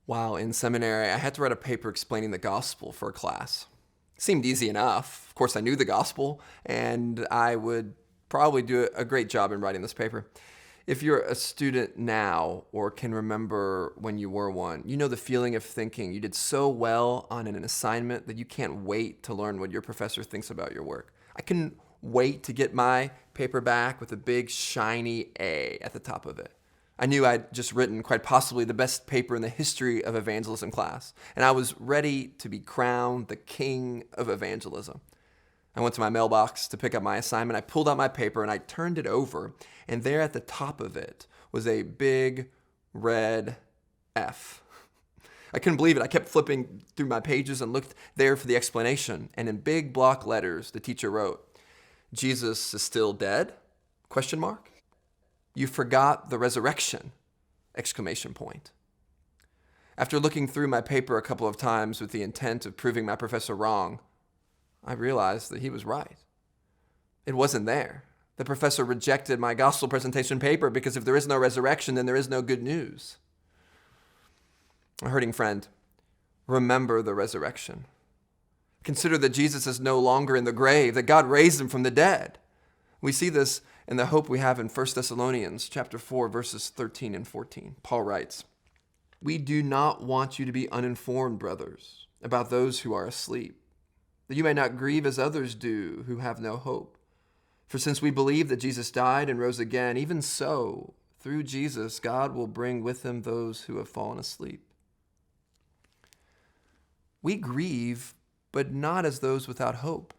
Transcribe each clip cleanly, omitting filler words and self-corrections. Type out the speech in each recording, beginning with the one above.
While in seminary, I had to write a paper explaining the gospel for a class. It seemed easy enough. Of course, I knew the gospel, and I would probably do a great job in writing this paper. If you're a student now or can remember when you were one, you know the feeling of thinking you did so well on an assignment that you can't wait to learn what your professor thinks about your work. I couldn't wait to get my paper back with a big shiny A at the top of it. I knew I'd just written quite possibly the best paper in the history of evangelism class, and I was ready to be crowned the king of evangelism. I went to my mailbox to pick up my assignment. I pulled out my paper and I turned it over, and there at the top of it was a big red F. I couldn't believe it. I kept flipping through my pages and looked there for the explanation, and in big block letters, the teacher wrote, "Jesus is still dead? Question mark. You forgot the resurrection! Exclamation point." After looking through my paper a couple of times with the intent of proving my professor wrong, I realized that he was right. It wasn't there. The professor rejected my gospel presentation paper because if there is no resurrection, then there is no good news. A hurting friend, remember the resurrection. Consider that Jesus is no longer in the grave, that God raised him from the dead. We see this in the hope we have in 1 Thessalonians chapter 4, verses 13 and 14. Paul writes, "We do not want you to be uninformed, brothers, about those who are asleep, that you may not grieve as others do who have no hope. For since we believe that Jesus died and rose again, even so, through Jesus, God will bring with him those who have fallen asleep." We grieve, but not as those without hope.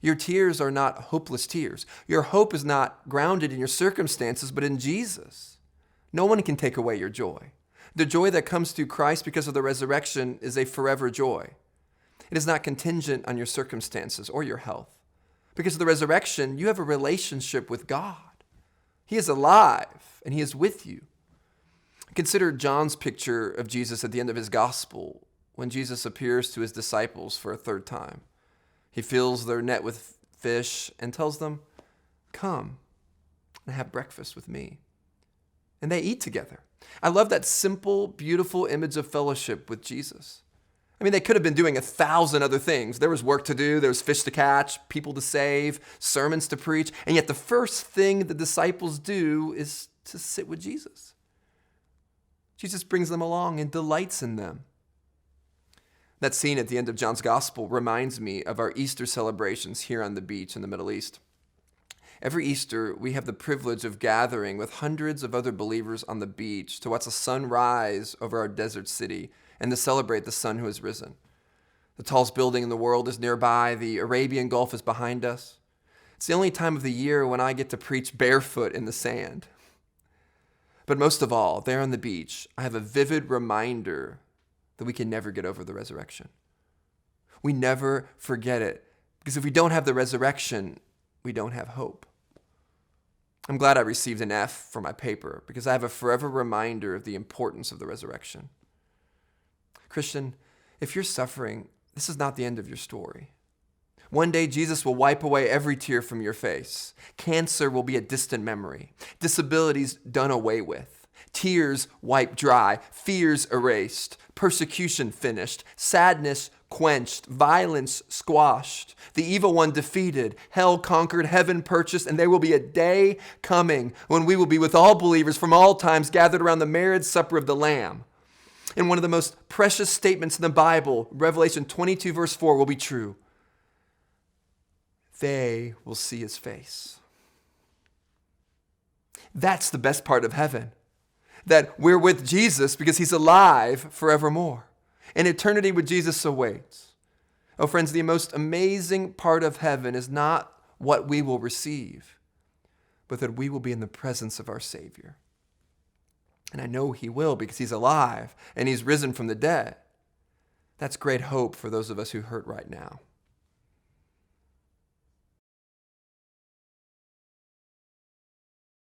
Your tears are not hopeless tears. Your hope is not grounded in your circumstances, but in Jesus. No one can take away your joy. The joy that comes through Christ because of the resurrection is a forever joy. It is not contingent on your circumstances or your health. Because of the resurrection, you have a relationship with God. He is alive and he is with you. Consider John's picture of Jesus at the end of his gospel when Jesus appears to his disciples for a third time. He fills their net with fish and tells them, "Come and have breakfast with me." And they eat together. I love that simple, beautiful image of fellowship with Jesus. I mean, they could have been doing 1,000 other things. There was work to do, there was fish to catch, people to save, sermons to preach, and yet the first thing the disciples do is to sit with Jesus. Jesus brings them along and delights in them. That scene at the end of John's Gospel reminds me of our Easter celebrations here on the beach in the Middle East. Every Easter, we have the privilege of gathering with hundreds of other believers on the beach to watch the sun rise over our desert city and to celebrate the sun who has risen. The tallest building in the world is nearby. The Arabian Gulf is behind us. It's the only time of the year when I get to preach barefoot in the sand. But most of all, there on the beach, I have a vivid reminder that we can never get over the resurrection. We never forget it, because if we don't have the resurrection, we don't have hope. I'm glad I received an F for my paper, because I have a forever reminder of the importance of the resurrection. Christian, if you're suffering, this is not the end of your story. One day, Jesus will wipe away every tear from your face. Cancer will be a distant memory. Disabilities done away with. Tears wiped dry, fears erased, persecution finished, sadness quenched, violence squashed, the evil one defeated, hell conquered, heaven purchased, and there will be a day coming when we will be with all believers from all times gathered around the marriage supper of the Lamb. And one of the most precious statements in the Bible, Revelation 22 verse 4, will be true. They will see his face. That's the best part of heaven. That we're with Jesus because he's alive forevermore. And eternity with Jesus awaits. Oh, friends, the most amazing part of heaven is not what we will receive, but that we will be in the presence of our Savior. And I know he will because he's alive and he's risen from the dead. That's great hope for those of us who hurt right now.